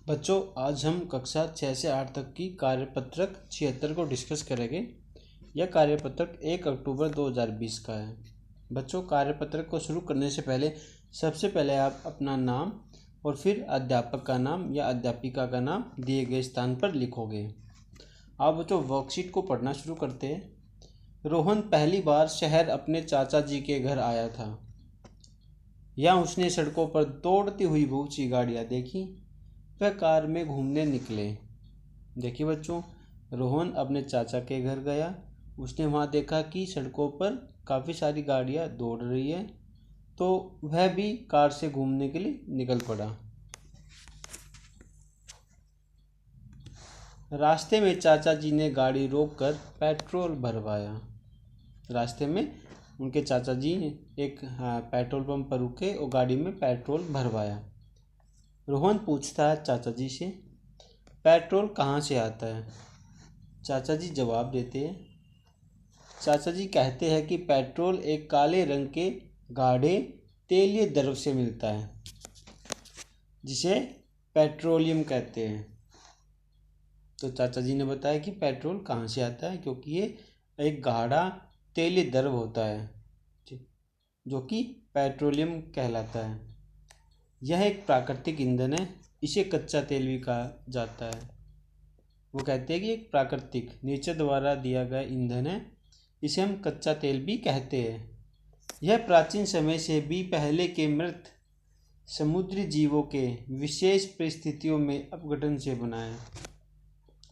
बच्चों, आज हम कक्षा 6 से 8 तक की कार्यपत्रक 76 को डिस्कस करेंगे। यह कार्यपत्रक 1 अक्टूबर 2020 का है। बच्चों, कार्यपत्रक को शुरू करने से पहले सबसे पहले आप अपना नाम और फिर अध्यापक का नाम या अध्यापिका का नाम दिए गए स्थान पर लिखोगे। आप बच्चों वर्कशीट को पढ़ना शुरू करते हैं। रोहन पहली बार शहर अपने चाचा जी के घर आया था। यहाँ उसने सड़कों पर दौड़ती हुई बहुत सी गाड़ियाँ देखी। वह कार में घूमने निकले। देखिए बच्चों, रोहन अपने चाचा के घर गया। उसने वहाँ देखा कि सड़कों पर काफ़ी सारी गाड़ियाँ दौड़ रही है, तो वह भी कार से घूमने के लिए निकल पड़ा। रास्ते में चाचा जी ने गाड़ी रोककर पेट्रोल भरवाया। रास्ते में उनके चाचा जी एक पेट्रोल पंप पर रुके और गाड़ी में पेट्रोल भरवाया। रोहन पूछता है चाचा जी से, पेट्रोल कहाँ से आता है? चाचा जी जवाब देते हैं। चाचा जी कहते हैं कि पेट्रोल एक काले रंग के गाढ़े तेलीय द्रव से मिलता है, जिसे पेट्रोलियम कहते हैं। तो चाचा जी ने बताया कि पेट्रोल कहाँ से आता है, क्योंकि ये एक गाढ़ा तेलीय द्रव होता है जो कि पेट्रोलियम कहलाता है। यह एक प्राकृतिक ईंधन है। इसे कच्चा तेल भी कहा जाता है। वो कहते हैं कि एक प्राकृतिक नेचर द्वारा दिया गया ईंधन है। इसे हम कच्चा तेल भी कहते हैं। यह प्राचीन समय से भी पहले के मृत समुद्री जीवों के विशेष परिस्थितियों में अपघटन से बना है।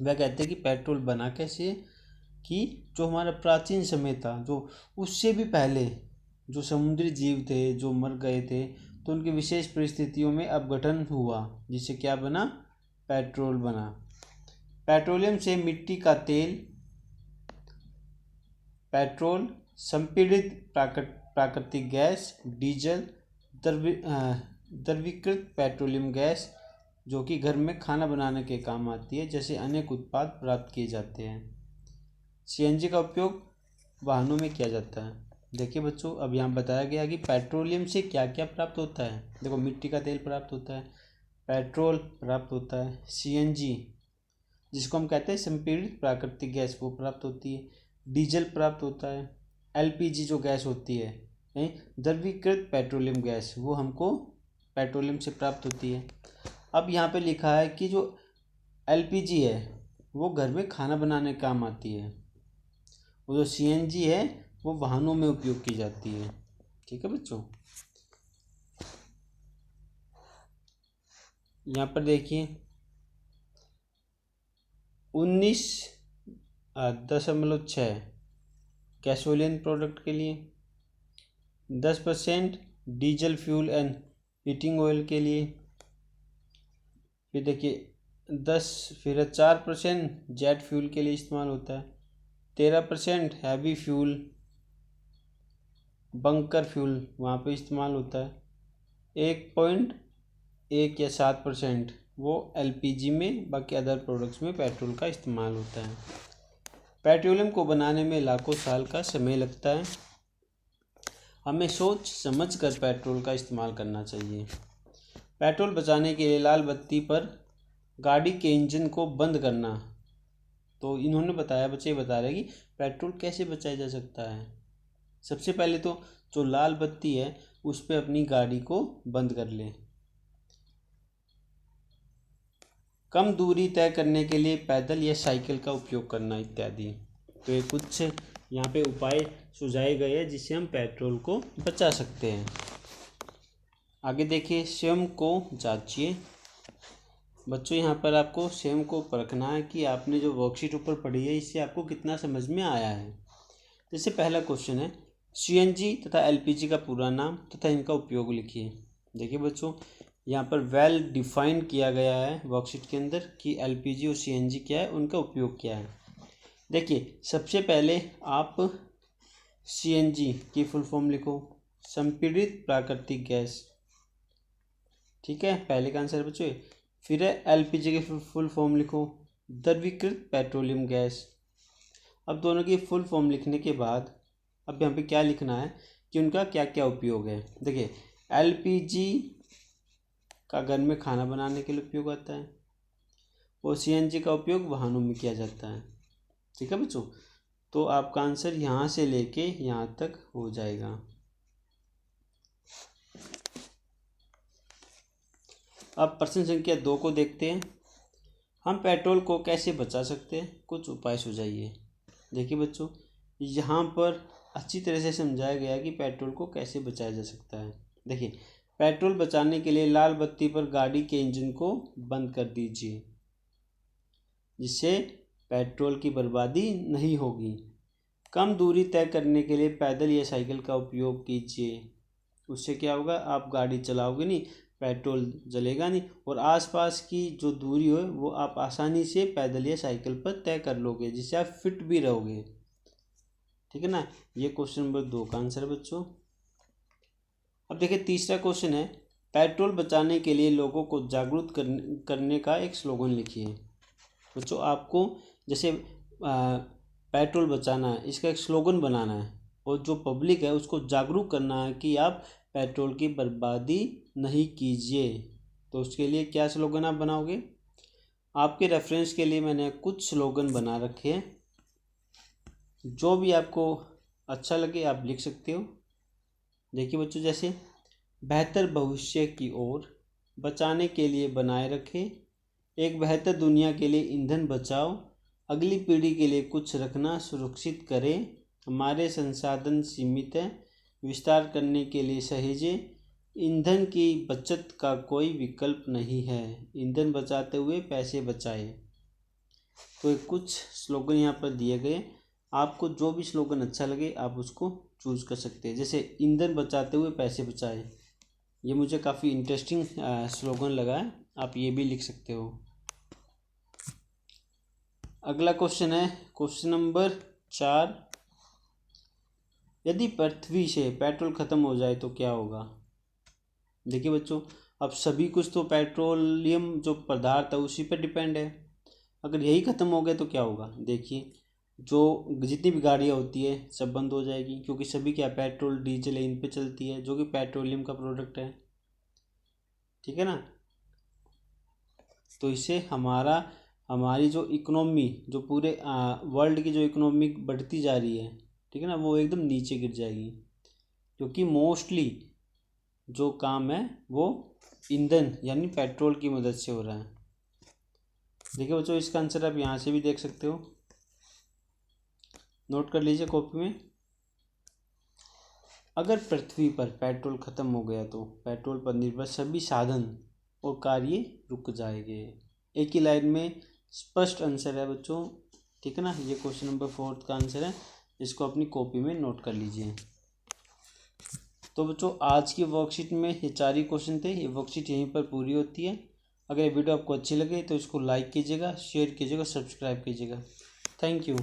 वह कहते हैं कि पेट्रोल बना कैसे, कि जो हमारा प्राचीन समय था, जो उससे भी पहले जो समुद्री जीव थे जो मर गए थे, तो उनकी विशेष परिस्थितियों में अपघटन हुआ, जिससे क्या बना? पेट्रोल बना। पेट्रोलियम से मिट्टी का तेल, पेट्रोल, संपीड़ित प्राकृतिक गैस, डीजल, द्रवीकृत पेट्रोलियम गैस जो कि घर में खाना बनाने के काम आती है, जैसे अनेक उत्पाद प्राप्त किए जाते हैं। सीएनजी का उपयोग वाहनों में किया जाता है। देखिए बच्चों, अब यहाँ बताया गया कि पेट्रोलियम से क्या क्या प्राप्त होता है। देखो, मिट्टी का तेल प्राप्त होता है, पेट्रोल प्राप्त होता है, सीएनजी जिसको हम कहते हैं संपीड़ित प्राकृतिक गैस, वो प्राप्त होती है, डीजल प्राप्त होता है, एलपीजी जो गैस होती है, द्रवीकृत पेट्रोलियम गैस, वो हमको पेट्रोलियम से प्राप्त होती है। अब यहाँ पे लिखा है कि जो एलपीजी है वो घर में खाना बनाने का काम आती है, वो जो सीएनजी है वो वाहनों में उपयोग की जाती है। ठीक है बच्चों, यहाँ पर देखिए 19.6 गैसोलीन प्रोडक्ट के लिए, 10% diesel fuel and heating oil के लिए, फिर देखिए 4% जेट फ्यूल के लिए इस्तेमाल होता है, 13% हैवी फ्यूल बंकर फ्यूल वहाँ पे इस्तेमाल होता है, 1.1 या 7% वो एलपीजी में, बाकी अदर प्रोडक्ट्स में पेट्रोल का इस्तेमाल होता है। पेट्रोलियम को बनाने में लाखों साल का समय लगता है। हमें सोच समझ कर पेट्रोल का इस्तेमाल करना चाहिए। पेट्रोल बचाने के लिए लाल बत्ती पर गाड़ी के इंजन को बंद करना। तो इन्होंने बताया, बच्चे बता रहे हैं कि पेट्रोल कैसे बचाया जा सकता है। सबसे पहले तो जो लाल बत्ती है उस पर अपनी गाड़ी को बंद कर ले। कम दूरी तय करने के लिए पैदल या साइकिल का उपयोग करना इत्यादि। तो ये कुछ यहाँ पे उपाय सुझाए गए हैं जिससे हम पेट्रोल को बचा सकते हैं। आगे देखिए, स्वयं को जांचिए। बच्चों, यहाँ पर आपको स्वयं को परखना है कि आपने जो वर्कशीट ऊपर पढ़ी है इससे आपको कितना समझ में आया है। जैसे पहला क्वेश्चन है, सीएनजी तथा एलपीजी का पूरा नाम तथा इनका उपयोग लिखिए। देखिए बच्चों, यहाँ पर वेल डिफाइन किया गया है वर्कशीट के अंदर कि एलपीजी और सीएनजी क्या है, उनका उपयोग क्या है। देखिए, सबसे पहले आप सीएनजी की फुल फॉर्म लिखो, संपीड़ित प्राकृतिक गैस। ठीक है, पहले का आंसर बच्चों। फिर है एलपीजी की फुल फॉर्म लिखो, द्रवीकृत पेट्रोलियम गैस। अब दोनों की फुल फॉर्म लिखने के बाद अब यहाँ पे क्या लिखना है कि उनका क्या क्या उपयोग है। देखिए, एलपीजी का घर में खाना बनाने के लिए उपयोग आता है, और CNG का उपयोग वाहनों में किया जाता है। ठीक है बच्चों, तो आपका आंसर यहाँ से लेके यहाँ तक हो जाएगा। अब प्रश्न संख्या 2 को देखते हैं। हम पेट्रोल को कैसे बचा सकते हैं, कुछ उपाय सुझाइए। देखिए बच्चों, यहाँ पर अच्छी तरह से समझाया गया है कि पेट्रोल को कैसे बचाया जा सकता है। देखिए, पेट्रोल बचाने के लिए लाल बत्ती पर गाड़ी के इंजन को बंद कर दीजिए, जिससे पेट्रोल की बर्बादी नहीं होगी। कम दूरी तय करने के लिए पैदल या साइकिल का उपयोग कीजिए। उससे क्या होगा, आप गाड़ी चलाओगे नहीं, पेट्रोल जलेगा नहीं, और आसपास की जो दूरी हो वो आप आसानी से पैदल या साइकिल पर तय कर लोगे, जिससे आप फिट भी रहोगे। ठीक है ना, ये क्वेश्चन नंबर 2 का आंसर है बच्चों। अब देखिए तीसरा क्वेश्चन है, पेट्रोल बचाने के लिए लोगों को जागरूक करने का एक स्लोगन लिखिए। बच्चों, आपको जैसे पेट्रोल बचाना है, इसका एक स्लोगन बनाना है और जो पब्लिक है उसको जागरूक करना है कि आप पेट्रोल की बर्बादी नहीं कीजिए। तो उसके लिए क्या स्लोगन आप बनाओगे? आपके रेफरेंस के लिए मैंने कुछ स्लोगन बना रखे हैं, जो भी आपको अच्छा लगे आप लिख सकते हो। देखिए बच्चों, जैसे बेहतर भविष्य की ओर बचाने के लिए बनाए रखें, एक बेहतर दुनिया के लिए ईंधन बचाओ, अगली पीढ़ी के लिए कुछ रखना सुरक्षित करें, हमारे संसाधन सीमित हैं, विस्तार करने के लिए सहेजें, ईंधन की बचत का कोई विकल्प नहीं है, ईंधन बचाते हुए पैसे बचाएं। तो कुछ स्लोगन यहाँ पर दिए गए, आपको जो भी स्लोगन अच्छा लगे आप उसको चूज कर सकते हैं। जैसे ईंधन बचाते हुए पैसे बचाएं, ये मुझे काफ़ी इंटरेस्टिंग स्लोगन लगा है, आप ये भी लिख सकते हो। अगला क्वेश्चन है क्वेश्चन नंबर 4, यदि पृथ्वी से पेट्रोल खत्म हो जाए तो क्या होगा? देखिए बच्चों, अब सभी कुछ तो पेट्रोलियम जो पदार्थ है उसी पर डिपेंड है। अगर यही खत्म हो गया तो क्या होगा? देखिए, जो जितनी भी गाड़ियाँ होती है सब बंद हो जाएगी, क्योंकि सभी क्या पेट्रोल डीजल इन पे चलती है, जो कि पेट्रोलियम का प्रोडक्ट है। ठीक है ना, तो इससे हमारी जो इकोनॉमी, जो पूरे वर्ल्ड की जो इकोनॉमी बढ़ती जा रही है, ठीक है ना, वो एकदम नीचे गिर जाएगी, क्योंकि मोस्टली जो काम है वो ईंधन यानी पेट्रोल की मदद से हो रहा है। देखिए बच्चों, इसका आंसर आप यहाँ से भी देख सकते हो, नोट कर लीजिए कॉपी में। अगर पृथ्वी पर पेट्रोल खत्म हो गया तो पेट्रोल पर निर्भर सभी साधन और कार्य रुक जाएंगे। एक ही लाइन में स्पष्ट आंसर है बच्चों। ठीक है ना, ये क्वेश्चन नंबर 4 का आंसर है, इसको अपनी कॉपी में नोट कर लीजिए। तो बच्चों, आज की वर्कशीट में ये 4 ही क्वेश्चन थे। ये वर्कशीट यहीं पर पूरी होती है। अगर ये वीडियो आपको अच्छी लगे तो इसको लाइक कीजिएगा, शेयर कीजिएगा, सब्सक्राइब कीजिएगा। Thank you.